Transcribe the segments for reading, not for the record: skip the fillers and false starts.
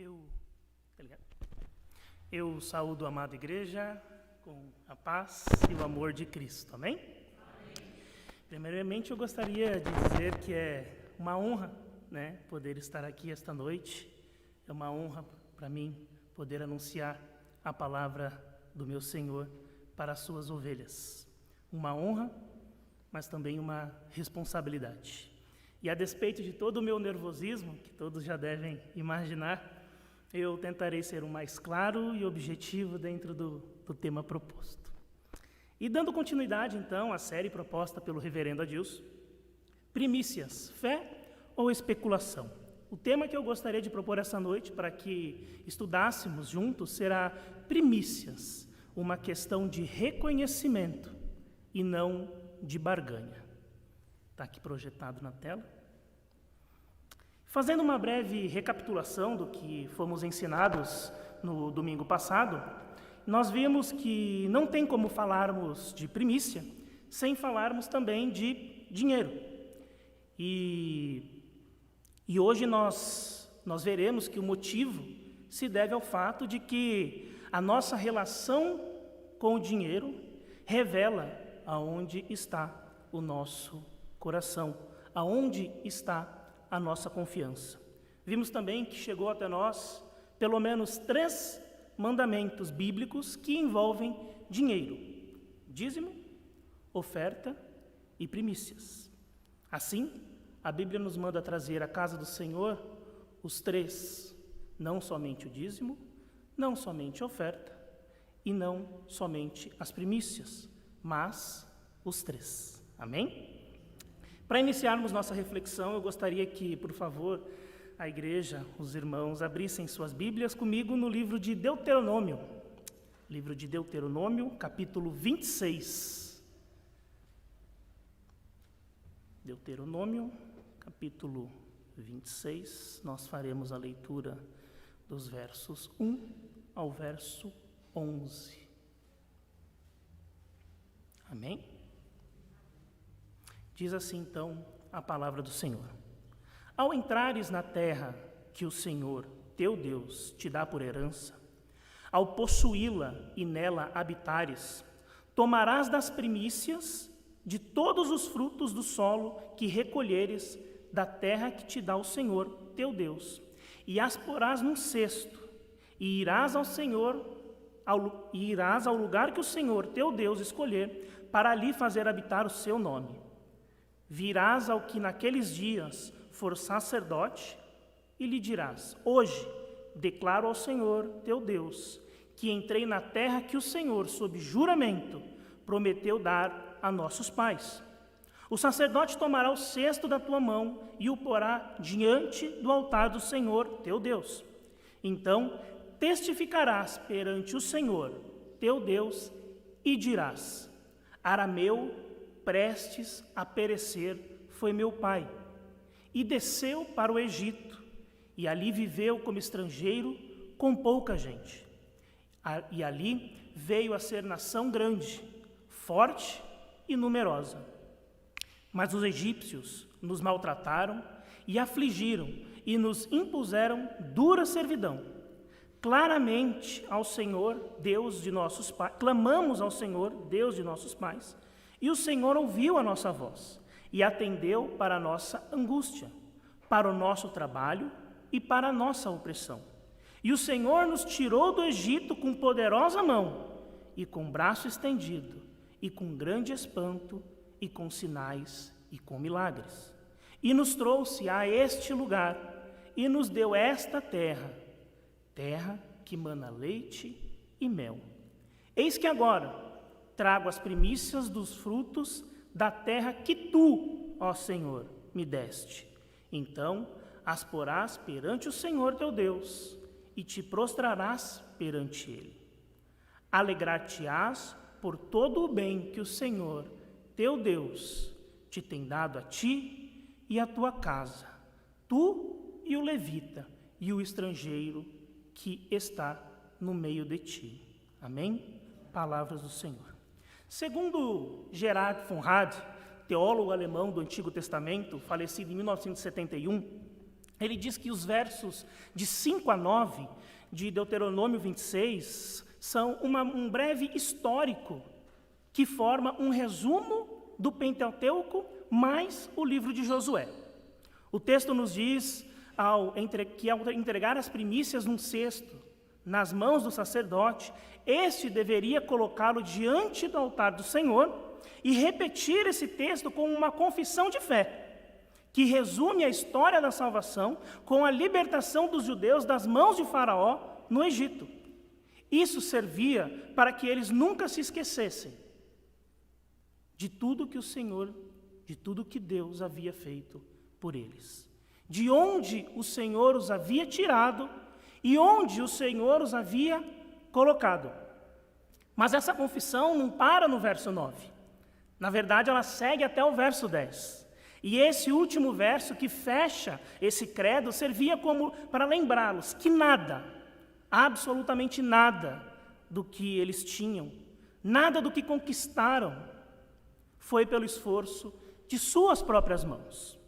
Eu, eu saúdo a amada igreja com a paz e o amor de Cristo, amém? Primeiramente, eu gostaria de dizer que é uma honra, poder estar aqui esta noite. É uma honra para mim poder anunciar a palavra do meu Senhor para as suas ovelhas. Uma honra, mas também uma responsabilidade. E a despeito de todo o meu nervosismo, que todos já devem imaginar, eu tentarei ser o mais claro e objetivo dentro do tema proposto. E dando continuidade, então, à série proposta pelo reverendo Adilson, Primícias, fé ou especulação? O tema que eu gostaria de propor essa noite, para que estudássemos juntos, será primícias, uma questão de reconhecimento e não de barganha. Está aqui projetado na tela. Fazendo uma breve recapitulação do que fomos ensinados no domingo passado, nós vimos que não tem como falarmos de primícia sem falarmos também de dinheiro. E hoje nós veremos que o motivo se deve ao fato de que a nossa relação com o dinheiro revela aonde está o nosso coração, aonde está a nossa confiança. Vimos também que chegou até nós pelo menos 3 mandamentos bíblicos que envolvem dinheiro: dízimo, oferta e primícias. Assim, a Bíblia nos manda trazer à casa do Senhor os 3, não somente o dízimo, não somente a oferta e não somente as primícias, mas os 3. Amém? Para iniciarmos nossa reflexão, eu gostaria que, por favor, a igreja, os irmãos, abrissem suas Bíblias comigo no livro de Deuteronômio. Livro de Deuteronômio, capítulo 26. Deuteronômio, capítulo 26. Nós faremos a leitura dos versos 1 ao verso 11. Amém? Diz assim, então, a palavra do Senhor. Ao entrares na terra que o Senhor, teu Deus, te dá por herança, ao possuí-la e nela habitares, tomarás das primícias de todos os frutos do solo que recolheres da terra que te dá o Senhor, teu Deus, e as porás num cesto, e irás ao lugar que o Senhor, teu Deus, escolher, para ali fazer habitar o seu nome. Virás ao que naqueles dias for sacerdote e lhe dirás: hoje declaro ao Senhor, teu Deus, que entrei na terra que o Senhor, sob juramento, prometeu dar a nossos pais. O sacerdote tomará o cesto da tua mão e o porá diante do altar do Senhor, teu Deus. Então testificarás perante o Senhor, teu Deus, e dirás: Arameu, prestes a perecer, foi meu pai, e desceu para o Egito, e ali viveu como estrangeiro com pouca gente. E ali veio a ser nação grande, forte e numerosa. Mas os egípcios nos maltrataram e afligiram e nos impuseram dura servidão. Claramente ao Senhor, Deus de nossos pais, clamamos ao Senhor, Deus de nossos pais, e o Senhor ouviu a nossa voz e atendeu para a nossa angústia, para o nosso trabalho e para a nossa opressão. E o Senhor nos tirou do Egito com poderosa mão e com braço estendido e com grande espanto e com sinais e com milagres. E nos trouxe a este lugar e nos deu esta terra, terra que mana leite e mel. Eis que agora trago as primícias dos frutos da terra que tu, ó Senhor, me deste. Então as porás perante o Senhor teu Deus e te prostrarás perante ele. Alegrar-te-ás por todo o bem que o Senhor, teu Deus, te tem dado a ti e a tua casa, tu e o levita e o estrangeiro que está no meio de ti. Amém? Palavras do Senhor. Segundo Gerhard von Rad, teólogo alemão do Antigo Testamento, falecido em 1971, Ele diz que os versos de 5 a 9 de Deuteronômio 26 são um breve histórico que forma um resumo do Pentateuco mais o livro de Josué. O texto nos diz que ao entregar as primícias num cesto nas mãos do sacerdote, este deveria colocá-lo diante do altar do Senhor e repetir esse texto como uma confissão de fé, que resume a história da salvação com a libertação dos judeus das mãos de Faraó no Egito. Isso servia para que eles nunca se esquecessem de tudo que o Senhor, de tudo que Deus havia feito por eles, de onde o Senhor os havia tirado e onde o Senhor os havia colocado. Mas essa confissão não para no verso 9. Na verdade, ela segue até o verso 10. E esse último verso que fecha esse credo servia como para lembrá-los que nada, absolutamente nada do que eles tinham, nada do que conquistaram, foi pelo esforço de suas próprias mãos,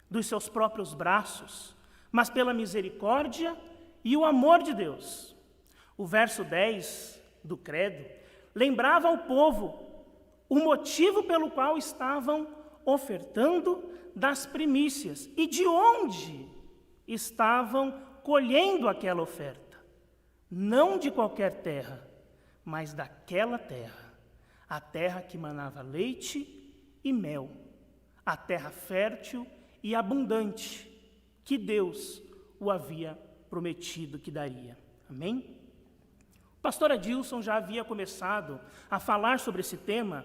dos seus próprios braços, mas pela misericórdia e o amor de Deus. O verso 10 do credo lembrava ao povo o motivo pelo qual estavam ofertando das primícias e de onde estavam colhendo aquela oferta. Não de qualquer terra, mas daquela terra, a terra que manava leite e mel, a terra fértil e abundante que Deus o havia prometido que daria. Amém? O pastor Adilson já havia começado a falar sobre esse tema,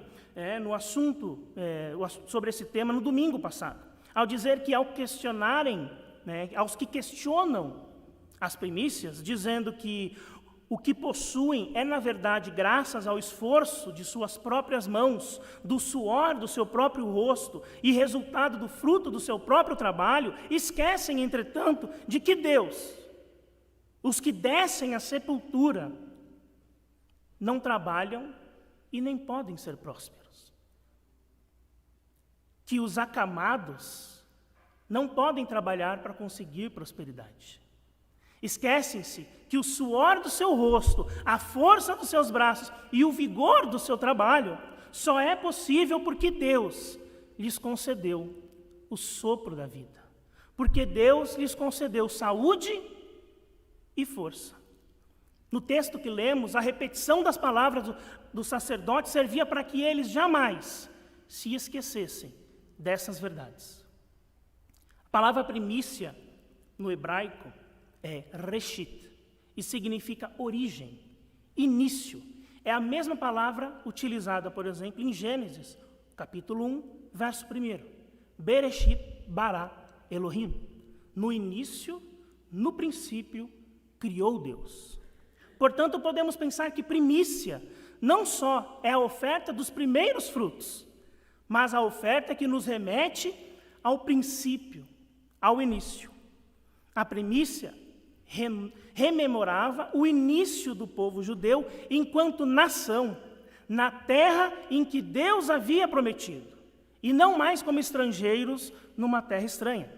sobre esse tema no domingo passado, ao dizer que aos que questionam as primícias, dizendo que o que possuem é, na verdade, graças ao esforço de suas próprias mãos, do suor do seu próprio rosto e resultado do fruto do seu próprio trabalho, esquecem, entretanto, de que Deus, os que descem à sepultura, não trabalham e nem podem ser prósperos. Que os acamados não podem trabalhar para conseguir prosperidade. Esquecem-se que o suor do seu rosto, a força dos seus braços e o vigor do seu trabalho só é possível porque Deus lhes concedeu o sopro da vida. Porque Deus lhes concedeu saúde e força. No texto que lemos, a repetição das palavras do sacerdote servia para que eles jamais se esquecessem dessas verdades. A palavra primícia, no hebraico, é reshit, e significa origem, início. É a mesma palavra utilizada, por exemplo, em Gênesis, capítulo 1, verso 1. Bereshit bara Elohim. No início, no princípio, criou Deus. Portanto, podemos pensar que primícia não só é a oferta dos primeiros frutos, mas a oferta que nos remete ao princípio, ao início. A primícia rememorava o início do povo judeu enquanto nação, na terra em que Deus havia prometido, e não mais como estrangeiros numa terra estranha.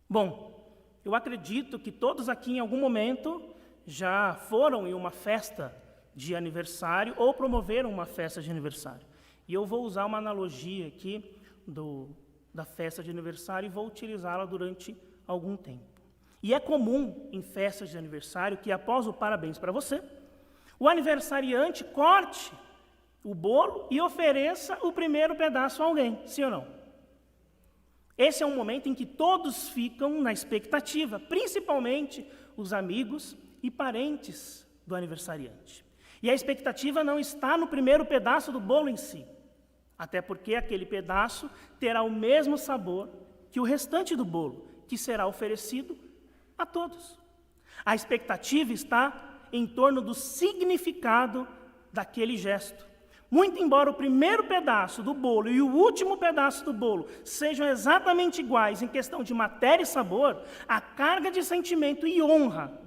Bom, eu acredito que todos aqui em algum momento já foram em uma festa de aniversário ou promoveram uma festa de aniversário. E eu vou usar uma analogia aqui da festa de aniversário e vou utilizá-la durante algum tempo. E é comum em festas de aniversário que, após o parabéns para você, o aniversariante corte o bolo e ofereça o primeiro pedaço a alguém, sim ou não? Esse é um momento em que todos ficam na expectativa, principalmente os amigos e parentes do aniversariante. E a expectativa não está no primeiro pedaço do bolo em si, até porque aquele pedaço terá o mesmo sabor que o restante do bolo, que será oferecido a todos. A expectativa está em torno do significado daquele gesto. Muito embora o primeiro pedaço do bolo e o último pedaço do bolo sejam exatamente iguais em questão de matéria e sabor, a carga de sentimento e honra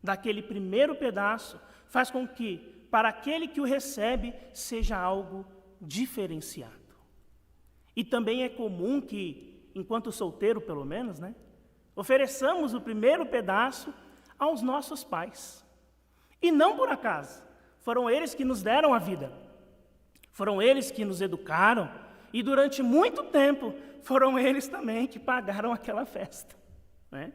daquele primeiro pedaço faz com que, para aquele que o recebe, seja algo diferenciado. E também é comum que, enquanto solteiro pelo menos, Ofereçamos o primeiro pedaço aos nossos pais. E não por acaso. Foram eles que nos deram a vida. Foram eles que nos educaram. E durante muito tempo, foram eles também que pagaram aquela festa, né?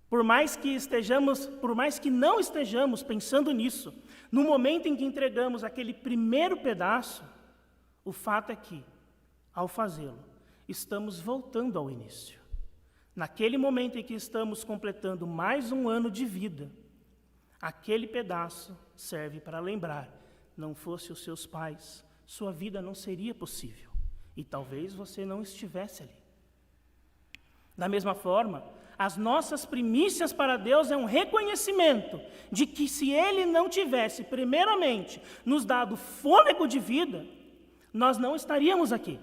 Por mais que não estejamos pensando nisso, no momento em que entregamos aquele primeiro pedaço, o fato é que, ao fazê-lo, estamos voltando ao início. Naquele momento em que estamos completando mais um ano de vida, aquele pedaço serve para lembrar, não fosse os seus pais, sua vida não seria possível. E talvez você não estivesse ali. Da mesma forma, as nossas primícias para Deus é um reconhecimento de que se Ele não tivesse, primeiramente, nos dado fôlego de vida, nós não estaríamos aqui.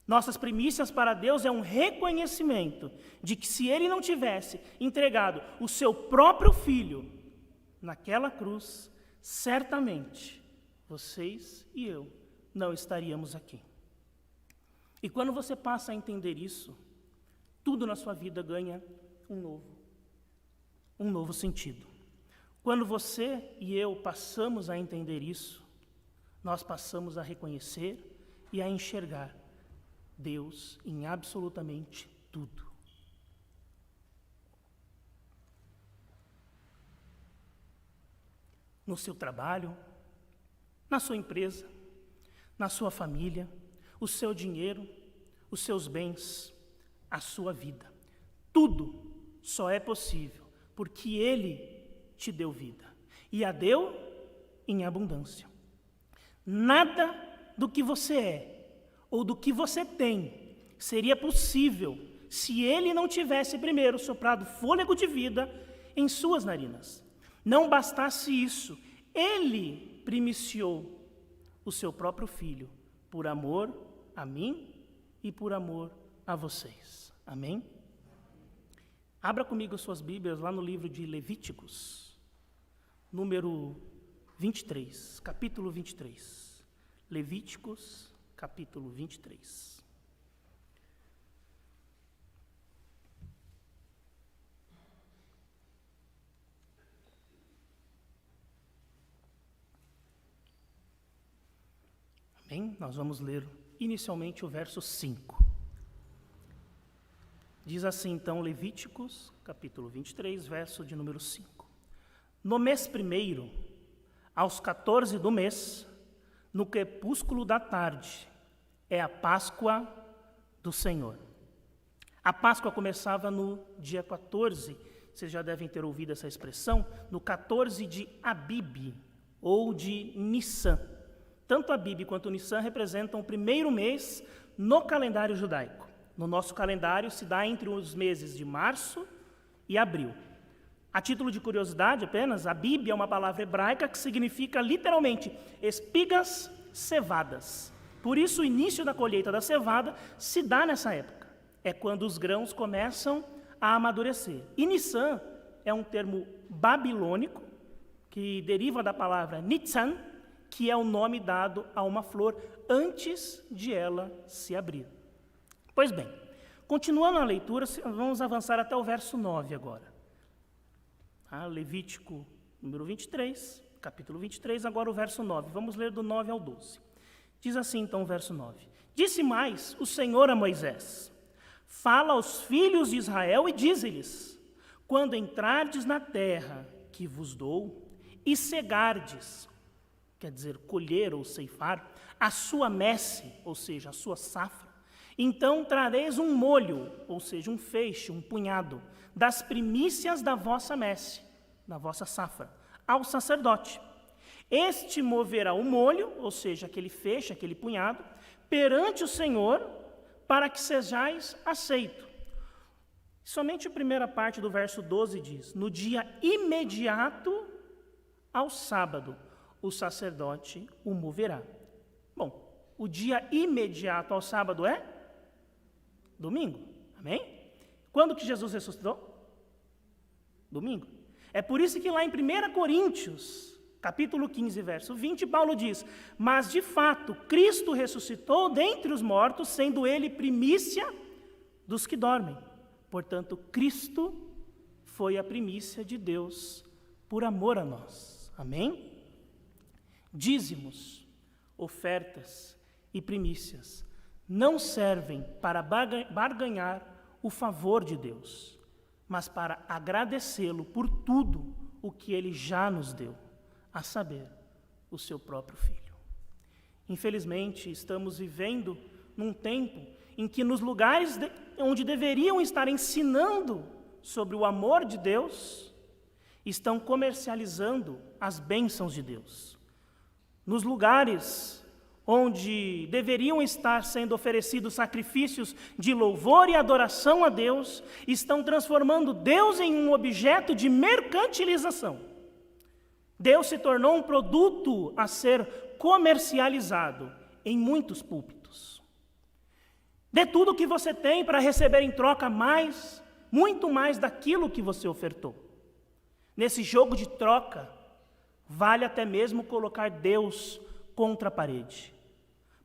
Nossas primícias para Deus é um reconhecimento de que se Ele não tivesse entregado o seu próprio Filho naquela cruz, certamente vocês e eu não estaríamos aqui. E quando você passa a entender isso, tudo na sua vida ganha um novo sentido. Quando você e eu passamos a entender isso, nós passamos a reconhecer e a enxergar Deus em absolutamente tudo. No seu trabalho, na sua empresa, na sua família, o seu dinheiro, os seus bens, a sua vida. Tudo só é possível porque Ele te deu vida e a deu em abundância. Nada do que você é ou do que você tem seria possível se Ele não tivesse primeiro soprado fôlego de vida em suas narinas. Não bastasse isso, Ele primiciou o seu próprio Filho por amor a mim e por amor a vocês. Amém? Abra comigo suas Bíblias lá no livro de Levíticos, número 23, capítulo 23. Levíticos, capítulo 23. Amém? Nós vamos ler inicialmente o verso 5. Diz assim então Levíticos, capítulo 23, verso de número 5. No mês primeiro, aos 14 do mês, no crepúsculo da tarde, é a Páscoa do Senhor. A Páscoa começava no dia 14, vocês já devem ter ouvido essa expressão, no 14 de Abib, ou de Nissan. Tanto Abib quanto Nissan representam o primeiro mês no calendário judaico. No nosso calendário se dá entre os meses de março e abril. A título de curiosidade apenas, Abib é uma palavra hebraica que significa literalmente espigas cevadas. Por isso o início da colheita da cevada se dá nessa época. É quando os grãos começam a amadurecer. E Nissan é um termo babilônico que deriva da palavra Nitzan, que é o nome dado a uma flor antes de ela se abrir. Pois bem, continuando a leitura, vamos avançar até o verso 9 agora. Levítico número 23, capítulo 23, agora o verso 9. Vamos ler do 9 ao 12. Diz assim então o verso 9. Disse mais o Senhor a Moisés: fala aos filhos de Israel e dize-lhes: quando entrardes na terra que vos dou e cegardes, quer dizer, colher ou ceifar, a sua messe, ou seja, a sua safra, então trareis um molho, ou seja, um feixe, um punhado, das primícias da vossa messe, da vossa safra, ao sacerdote. Este moverá o molho, ou seja, aquele feixe, aquele punhado, perante o Senhor, para que sejais aceito. Somente a primeira parte do verso 12 diz: no dia imediato ao sábado, o sacerdote o moverá. Bom, o dia imediato ao sábado é domingo, amém? Quando que Jesus ressuscitou? Domingo. É por isso que lá em 1 Coríntios, capítulo 15, verso 20, Paulo diz: mas de fato, Cristo ressuscitou dentre os mortos, sendo ele primícia dos que dormem. Portanto, Cristo foi a primícia de Deus por amor a nós. Amém? Dízimos, ofertas e primícias não servem para barganhar o favor de Deus, mas para agradecê-lo por tudo o que Ele já nos deu, a saber, o seu próprio Filho. Infelizmente, estamos vivendo num tempo em que nos lugares onde deveriam estar ensinando sobre o amor de Deus, estão comercializando as bênçãos de Deus. Nos lugares onde deveriam estar sendo oferecidos sacrifícios de louvor e adoração a Deus, estão transformando Deus em um objeto de mercantilização. Deus se tornou um produto a ser comercializado em muitos púlpitos. Dê tudo o que você tem para receber em troca mais, muito mais daquilo que você ofertou. Nesse jogo de troca, vale até mesmo colocar Deus contra a parede.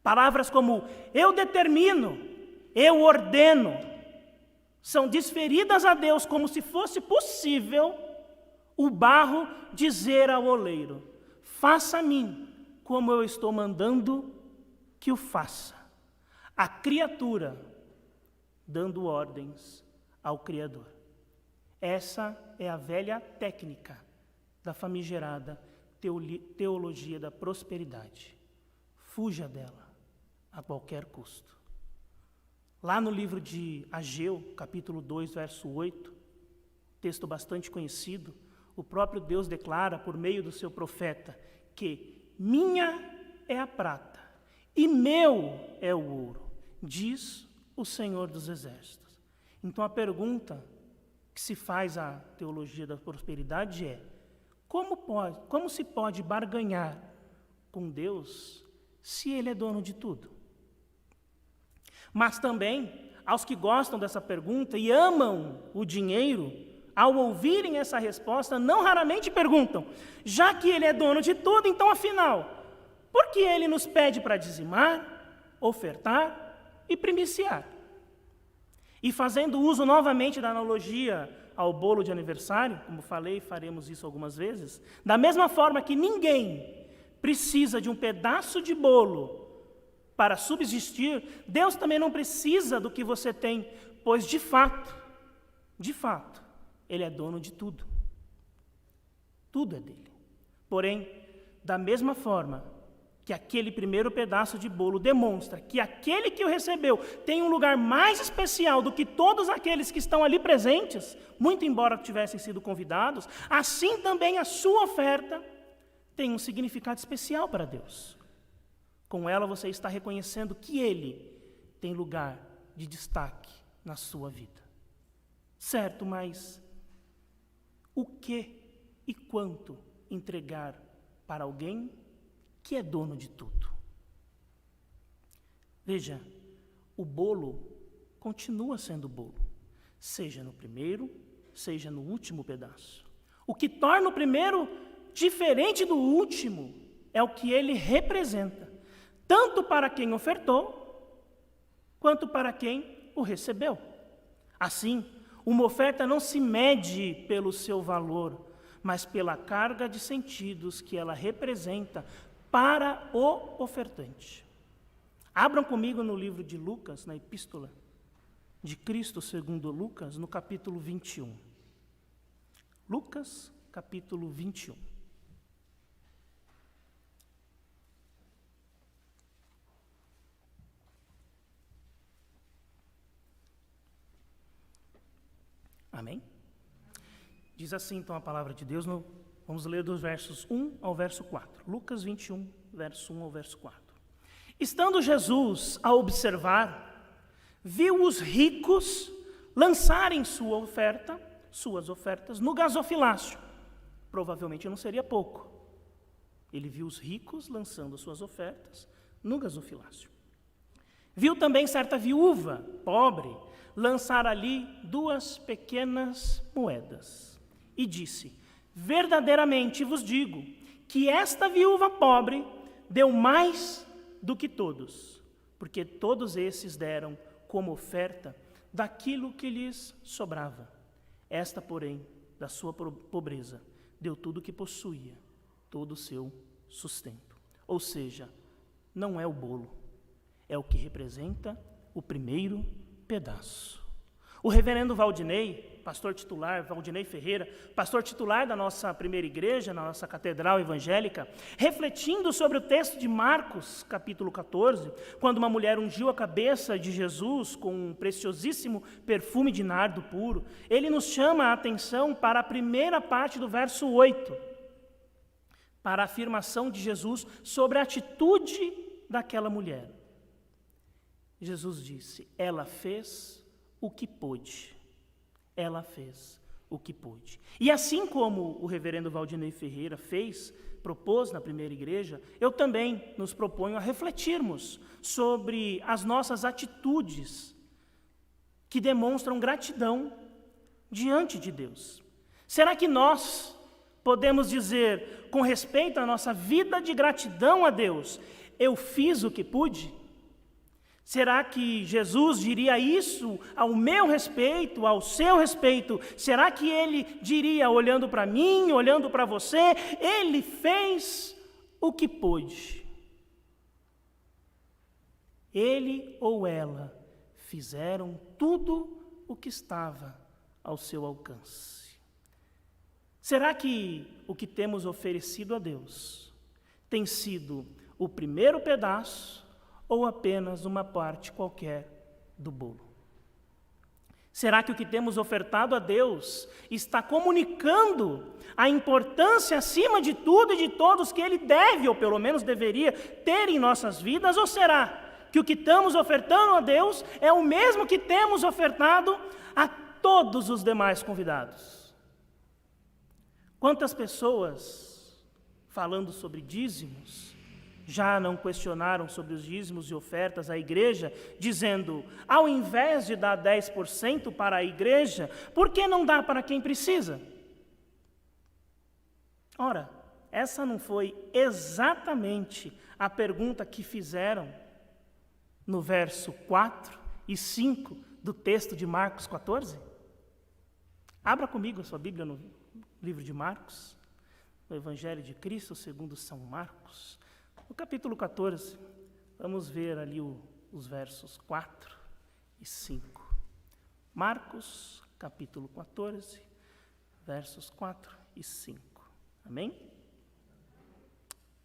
Palavras como eu determino, eu ordeno, são desferidas a Deus como se fosse possível o barro dizer ao oleiro: faça a mim como eu estou mandando que o faça. A criatura dando ordens ao Criador. Essa é a velha técnica da famigerada teologia da prosperidade. Fuja dela a qualquer custo. Lá no livro de Ageu, capítulo 2, verso 8, texto bastante conhecido, o próprio Deus declara por meio do seu profeta que minha é a prata e meu é o ouro, diz o Senhor dos Exércitos. Então a pergunta que se faz à teologia da prosperidade é: como se pode barganhar com Deus se Ele é dono de tudo? Mas também, aos que gostam dessa pergunta e amam o dinheiro, ao ouvirem essa resposta, não raramente perguntam: já que Ele é dono de tudo, então afinal, por que Ele nos pede para dizimar, ofertar e primiciar? E fazendo uso novamente da analogia ao bolo de aniversário, como falei, faremos isso algumas vezes, da mesma forma que ninguém precisa de um pedaço de bolo para subsistir, Deus também não precisa do que você tem, pois de fato, Ele é dono de tudo. Tudo é dele. Porém, da mesma forma que aquele primeiro pedaço de bolo demonstra que aquele que o recebeu tem um lugar mais especial do que todos aqueles que estão ali presentes, muito embora tivessem sido convidados, assim também a sua oferta tem um significado especial para Deus. Com ela você está reconhecendo que Ele tem lugar de destaque na sua vida. Certo, mas o que e quanto entregar para alguém que é dono de tudo? Veja, o bolo continua sendo bolo, seja no primeiro, seja no último pedaço. O que torna o primeiro diferente do último é o que ele representa, tanto para quem ofertou, quanto para quem o recebeu. Assim, uma oferta não se mede pelo seu valor, mas pela carga de sentidos que ela representa para o ofertante. Abram comigo no livro de Lucas, na Epístola de Cristo segundo Lucas, no capítulo 21. Lucas, capítulo 21. Amém? Diz assim então a palavra de Deus, vamos ler dos versos 1 ao verso 4. Lucas 21, verso 1 ao verso 4. Estando Jesus a observar, viu os ricos lançarem suas ofertas no gasofilácio. Provavelmente não seria pouco. Ele viu os ricos lançando suas ofertas no gasofilácio. Viu também certa viúva, pobre, lançar ali 2 pequenas moedas. E disse: verdadeiramente vos digo que esta viúva pobre deu mais do que todos, porque todos esses deram como oferta daquilo que lhes sobrava. Esta, porém, da sua pobreza, deu tudo o que possuía, todo o seu sustento. Ou seja, não é o bolo, é o que representa o primeiro pedaço. O reverendo Valdinei, pastor titular, Valdinei Ferreira, pastor titular da nossa primeira igreja, na nossa catedral evangélica, refletindo sobre o texto de Marcos, capítulo 14, quando uma mulher ungiu a cabeça de Jesus com um preciosíssimo perfume de nardo puro, ele nos chama a atenção para a primeira parte do verso 8, para a afirmação de Jesus sobre a atitude daquela mulher. Jesus disse: ela fez o que pôde. Ela fez o que pôde. E assim como o reverendo Valdinei Ferreira propôs na primeira igreja, eu também nos proponho a refletirmos sobre as nossas atitudes que demonstram gratidão diante de Deus. Será que nós podemos dizer, com respeito à nossa vida de gratidão a Deus, eu fiz o que pude? Será que Jesus diria isso ao meu respeito, ao seu respeito? Será que ele diria, olhando para mim, olhando para você, ele fez o que pôde? Ele ou ela fizeram tudo o que estava ao seu alcance. Será que o que temos oferecido a Deus tem sido o primeiro pedaço ou apenas uma parte qualquer do bolo? Será que o que temos ofertado a Deus está comunicando a importância acima de tudo e de todos que Ele deve, ou pelo menos deveria, ter em nossas vidas? Ou será que o que estamos ofertando a Deus é o mesmo que temos ofertado a todos os demais convidados? Quantas pessoas, falando sobre dízimos, já não questionaram sobre os dízimos e ofertas à igreja, dizendo, ao invés de dar 10% para a igreja, por que não dá para quem precisa? Ora, essa não foi exatamente a pergunta que fizeram no verso 4 e 5 do texto de Marcos 14? Abra comigo a sua Bíblia no livro de Marcos, no Evangelho de Cristo segundo São Marcos. No capítulo 14, vamos ver ali os versos 4 e 5. Marcos, capítulo 14, versos 4 e 5. Amém?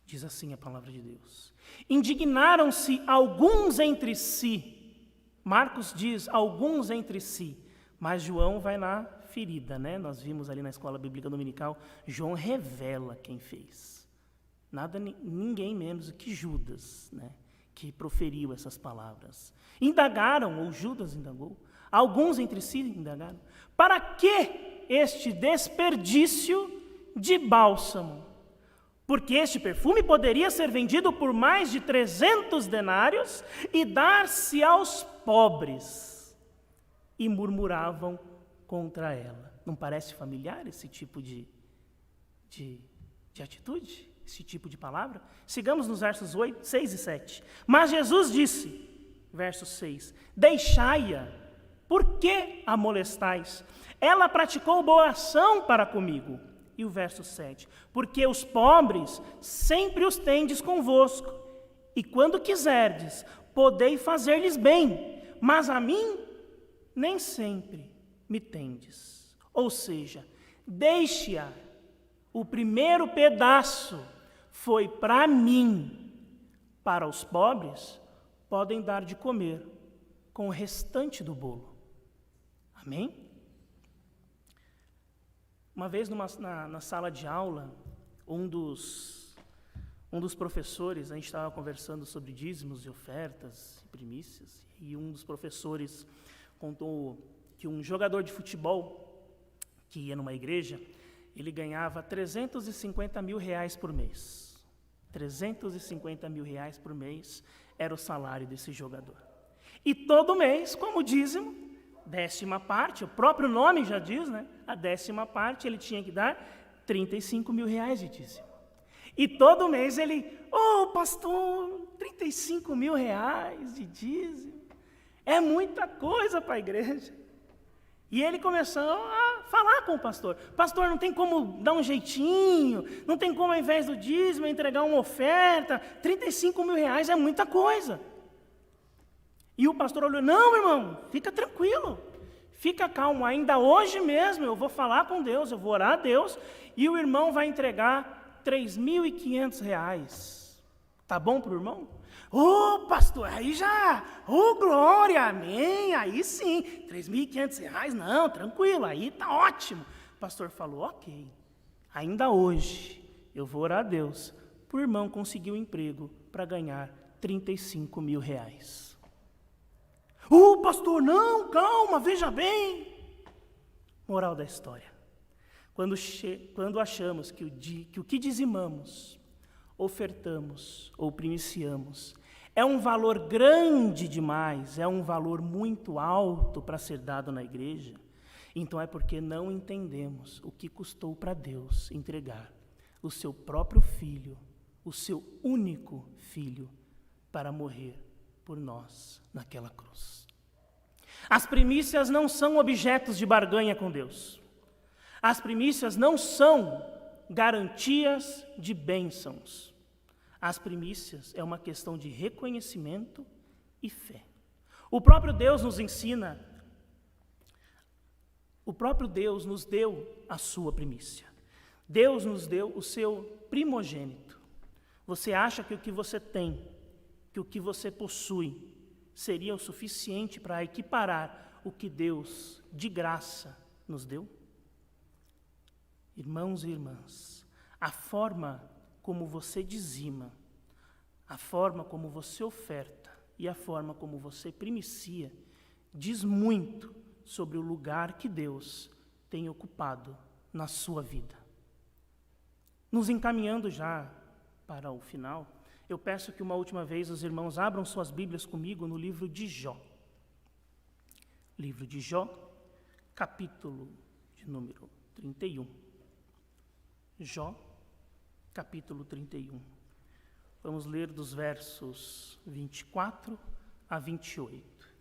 Diz assim a palavra de Deus. Indignaram-se alguns entre si. Marcos diz alguns entre si, mas João vai na ferida, né? Nós vimos ali na escola bíblica dominical, João revela quem fez. Ninguém menos do que Judas, né, que proferiu essas palavras. Indagaram, ou Judas indagou, alguns entre si indagaram, para que este desperdício de bálsamo? Porque este perfume poderia ser vendido por mais de 300 denários e dar-se aos pobres. E murmuravam contra ela. Não parece familiar esse tipo de atitude? Esse tipo de palavra? Sigamos nos versos 6 e 7. Mas Jesus disse, verso 6, deixai-a, por que a molestais? Ela praticou boa ação para comigo. E o verso 7, porque os pobres sempre os tendes convosco, e quando quiserdes, podei fazer-lhes bem, mas a mim nem sempre me tendes. Ou seja, deixe-a. O primeiro pedaço foi para mim. Para os pobres, podem dar de comer com o restante do bolo. Amém? Uma vez na sala de aula, um dos professores, a gente estava conversando sobre dízimos e ofertas e primícias, e um dos professores contou que um jogador de futebol que ia numa igreja, ele ganhava 350 mil reais por mês. 350 mil reais por mês era o salário desse jogador. E todo mês, como dízimo, 10ª parte, o próprio nome já diz, né? A 10ª parte ele tinha que dar 35 mil reais de dízimo. E todo mês ele, pastor, 35 mil reais de dízimo. É muita coisa para a igreja. E ele começou a falar com o pastor. Pastor, não tem como dar um jeitinho, não tem como, ao invés do dízimo, entregar uma oferta. 35 mil reais é muita coisa. E o pastor olhou, não, irmão, fica tranquilo, fica calmo, ainda hoje mesmo eu vou falar com Deus, eu vou orar a Deus, e o irmão vai entregar 3.500 reais. Tá bom para o irmão? Pastor, aí já, glória, amém, aí sim, 3.500 reais, não, tranquilo, aí tá ótimo. O pastor falou, ok, ainda hoje eu vou orar a Deus, para o irmão conseguir um emprego para ganhar 35 mil reais. Pastor, não, calma, veja bem. Moral da história, quando achamos que o que dizimamos, ofertamos ou primiciamos é um valor grande demais, é um valor muito alto para ser dado na igreja, então é porque não entendemos o que custou para Deus entregar o seu próprio filho, o seu único filho, para morrer por nós naquela cruz. As primícias não são objetos de barganha com Deus. As primícias não são garantias de bênçãos. As primícias é uma questão de reconhecimento e fé. O próprio Deus nos ensina, o próprio Deus nos deu a sua primícia. Deus nos deu o seu primogênito. Você acha que o que você tem, que o que você possui, seria o suficiente para equiparar o que Deus, de graça, nos deu? Irmãos e irmãs, a forma como você dizima, a forma como você oferta e a forma como você primicia, diz muito sobre o lugar que Deus tem ocupado na sua vida. Nos encaminhando já para o final, eu peço que uma última vez os irmãos abram suas Bíblias comigo no livro de Jó. Livro de Jó, capítulo de número 31. Jó, capítulo 31. Vamos ler dos versos 24 a 28.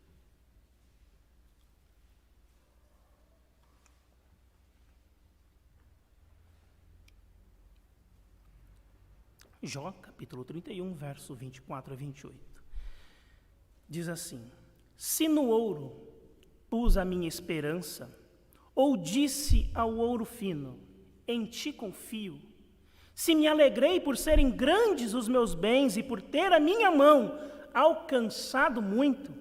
Jó, capítulo 31, verso 24 a 28. Diz assim: Se no ouro pus a minha esperança, ou disse ao ouro fino, em ti confio, se me alegrei por serem grandes os meus bens e por ter a minha mão alcançado muito,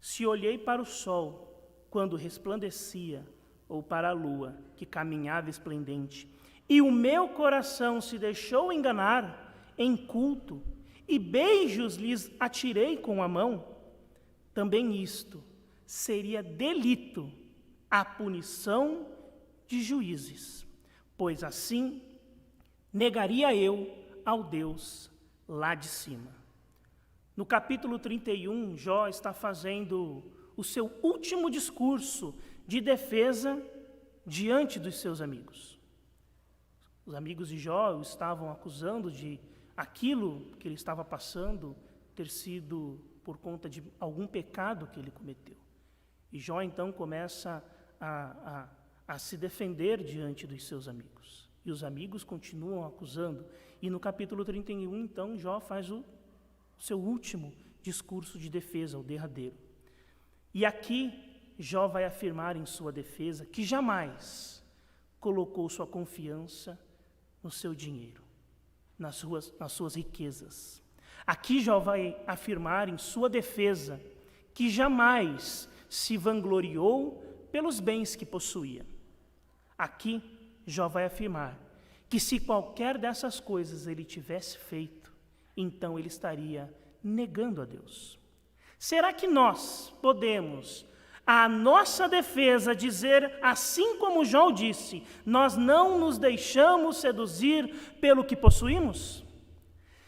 se olhei para o sol quando resplandecia, ou para a lua que caminhava esplendente, e o meu coração se deixou enganar em culto, e beijos lhes atirei com a mão, também isto seria delito, a punição de juízes, pois assim negaria eu ao Deus lá de cima. No capítulo 31, Jó está fazendo o seu último discurso de defesa diante dos seus amigos. Os amigos de Jó o estavam acusando de aquilo que ele estava passando ter sido por conta de algum pecado que ele cometeu. E Jó então começa a se defender diante dos seus amigos. E os amigos continuam acusando. E no capítulo 31, então, Jó faz o seu último discurso de defesa, o derradeiro. E aqui, Jó vai afirmar em sua defesa que jamais colocou sua confiança no seu dinheiro, nas suas riquezas. Aqui Jó vai afirmar em sua defesa que jamais se vangloriou pelos bens que possuía. Aqui Jó vai afirmar que se qualquer dessas coisas ele tivesse feito, então ele estaria negando a Deus. Será que nós podemos, à nossa defesa, dizer, assim como Jó disse, nós não nos deixamos seduzir pelo que possuímos?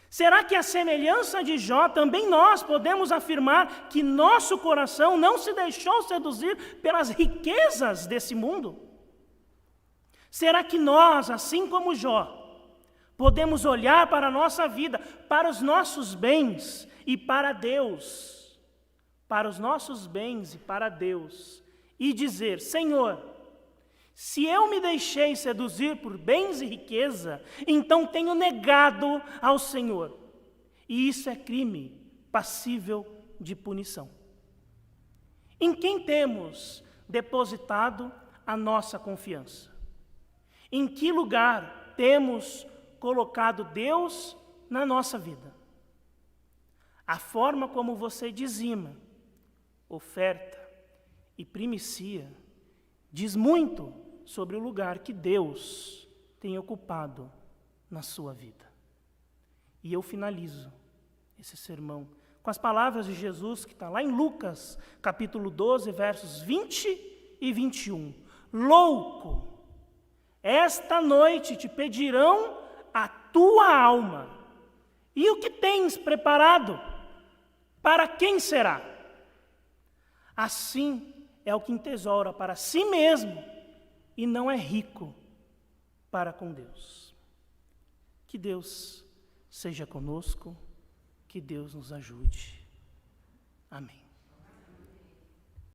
Será que, à semelhança de Jó, também nós podemos afirmar que nosso coração não se deixou seduzir pelas riquezas desse mundo? Será que nós, assim como Jó, podemos olhar para a nossa vida, para os nossos bens e para Deus, para os nossos bens e para Deus e dizer: Senhor, se eu me deixei seduzir por bens e riqueza, então tenho negado ao Senhor. E isso é crime passível de punição. Em quem temos depositado a nossa confiança? Em que lugar temos colocado Deus na nossa vida? A forma como você dizima, oferta e primicia diz muito sobre o lugar que Deus tem ocupado na sua vida. E eu finalizo esse sermão com as palavras de Jesus que está lá em Lucas, capítulo 12, versos 20 e 21. Louco, esta noite te pedirão a tua alma, e o que tens preparado? Para quem será? Assim é o que entesoura para si mesmo e não é rico para com Deus. Que Deus seja conosco, que Deus nos ajude. Amém.